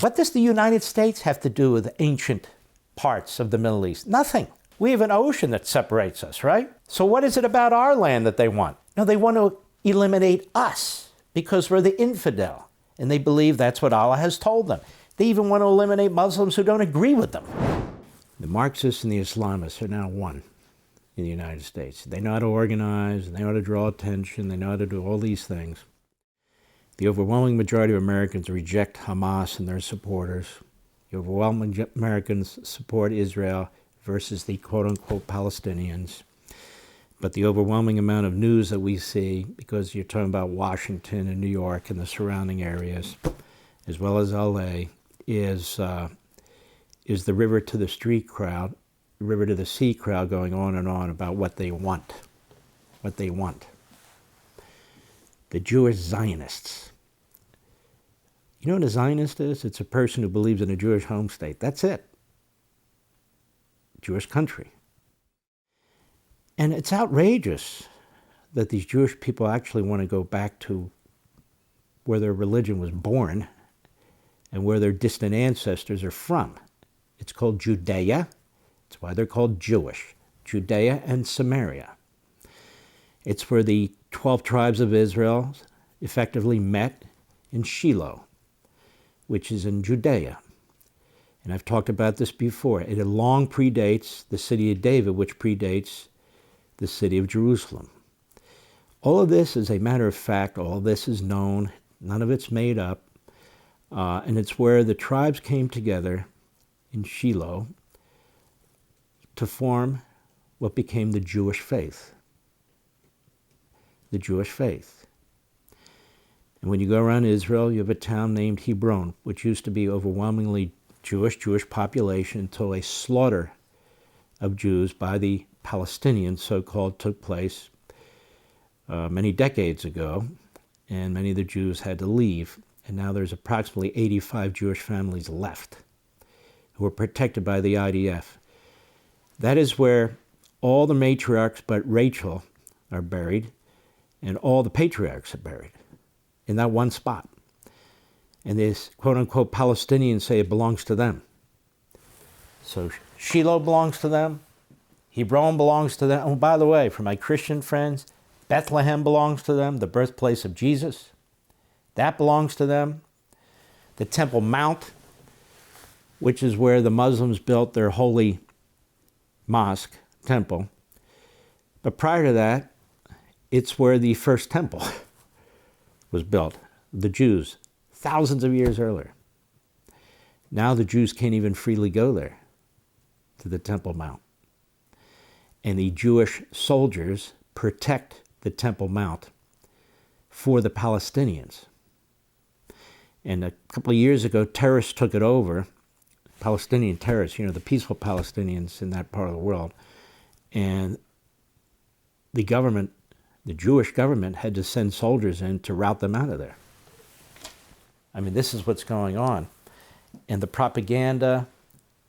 What does the United States have to do with ancient parts of the Middle East? Nothing. We have an ocean that separates us, right? So what is it about our land that they want? No, they want to eliminate us because we're the infidel. And they believe that's what Allah has told them. They even want to eliminate Muslims who don't agree with them. The Marxists and the Islamists are now one in the United States. They know how to organize, they know how to draw attention, they know how to do all these things. The overwhelming majority of Americans reject Hamas and their supporters. The overwhelming Americans support Israel versus the quote-unquote Palestinians. But the overwhelming amount of news that we see, because you're talking about Washington and New York and the surrounding areas, as well as LA, is the river to the street crowd, river to the sea crowd going on and on about what they want. What they want. The Jewish Zionists. You know what a Zionist is? It's a person who believes in a Jewish home state. That's it. Jewish country. And it's outrageous that these Jewish people actually want to go back to where their religion was born and where their distant ancestors are from. It's called Judea. That's why they're called Jewish. Judea and Samaria. It's where the 12 tribes of Israel effectively met in Shiloh, which is in Judea. And I've talked about this before. It long predates the city of David, which predates the city of Jerusalem. All of this is a matter of fact. All of this is known. None of it's made up. And it's where the tribes came together in Shiloh to form what became the Jewish faith. The Jewish faith. And when you go around Israel, you have a town named Hebron, which used to be overwhelmingly Jewish population until a slaughter of Jews by the Palestinians, so-called, took place many decades ago, and many of the Jews had to leave. And now there's approximately 85 Jewish families left who are protected by the IDF. That is where all the matriarchs but Rachel are buried, and all the patriarchs are buried in that one spot. And these quote-unquote Palestinians say it belongs to them. So Shiloh belongs to them. Hebron belongs to them. Oh, by the way, for my Christian friends, Bethlehem belongs to them, the birthplace of Jesus. That belongs to them. The Temple Mount, which is where the Muslims built their holy mosque, temple. But prior to that, it's where the first temple was built, the Jews, thousands of years earlier. Now the Jews can't even freely go there, to the Temple Mount. And the Jewish soldiers protect the Temple Mount for the Palestinians. And a couple of years ago, terrorists took it over, Palestinian terrorists, the peaceful Palestinians in that part of the world. And the government, the Jewish government, had to send soldiers in to rout them out of there. I mean, this is what's going on. And the propaganda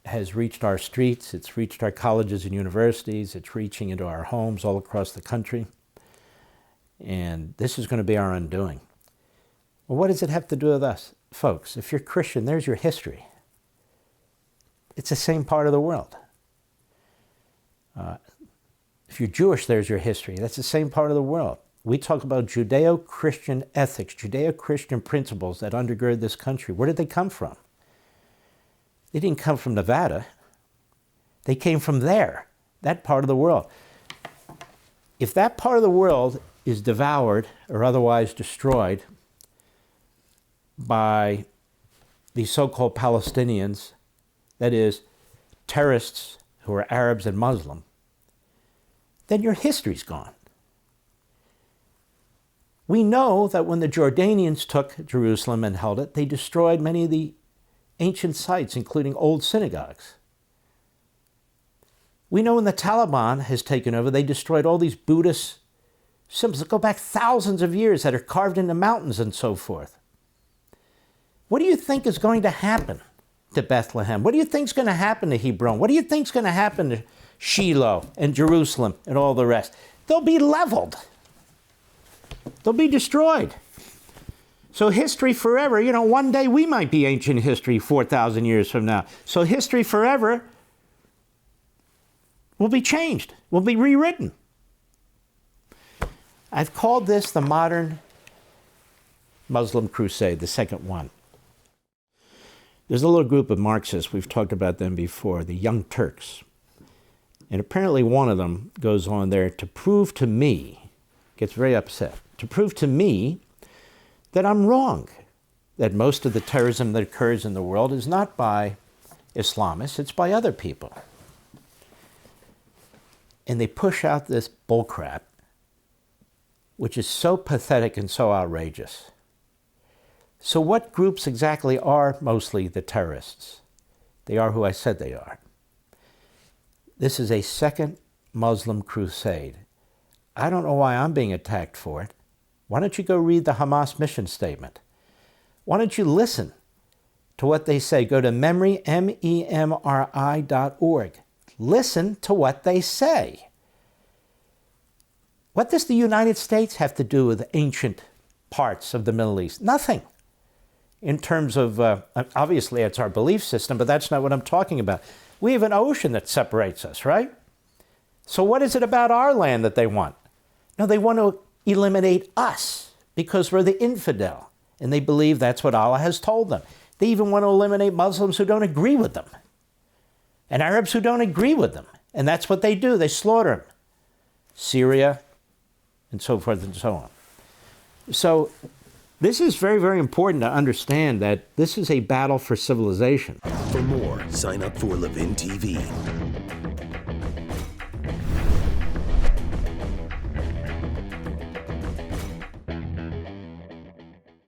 has reached our streets, it's reached our colleges and universities, it's reaching into our homes all across the country. And this is going to be our undoing. Well, what does it have to do with us? Folks, if you're Christian, there's your history. It's the same part of the world. If you're Jewish, there's your history. That's the same part of the world. We talk about Judeo-Christian ethics, Judeo-Christian principles that undergird this country. Where did they come from? They didn't come from Nevada. They came from there, that part of the world. If that part of the world is devoured or otherwise destroyed by the so-called Palestinians, that is, terrorists who are Arabs and Muslim, then your history's gone. We know that when the Jordanians took Jerusalem and held it, they destroyed many of the ancient sites, including old synagogues. We know when the Taliban has taken over, they destroyed all these Buddhist symbols that go back thousands of years that are carved into mountains and so forth. What do you think is going to happen to Bethlehem? What do you think is going to happen to Hebron? What do you think is going to happen to Shiloh and Jerusalem and all the rest? They'll be leveled. They'll be destroyed. So history forever, you know, one day we might be ancient history 4,000 years from now. So history forever will be changed, will be rewritten. I've called this the modern Muslim Crusade, the second one. There's a little group of Marxists, we've talked about them before, the Young Turks. And apparently one of them goes on there to prove to me, gets very upset, to prove to me that I'm wrong, that most of the terrorism that occurs in the world is not by Islamists, it's by other people. And they push out this bullcrap, which is so pathetic and so outrageous. So what groups exactly are mostly the terrorists? They are who I said they are. This is a second Muslim crusade. I don't know why I'm being attacked for it. Why don't you go read the Hamas mission statement? Why don't you listen to what they say? Go to memri, memri.org. Listen to what they say. What does the United States have to do with ancient parts of the Middle East? Nothing. In terms of, obviously it's our belief system, but that's not what I'm talking about. We have an ocean that separates us, right? So what is it about our land that they want? No, they want to eliminate us because we're the infidel. And they believe that's what Allah has told them. They even want to eliminate Muslims who don't agree with them. And Arabs who don't agree with them. And that's what they do. They slaughter them. Syria, and so forth and so on. So this is very, very important to understand that this is a battle for civilization. For more, sign up for Levin TV.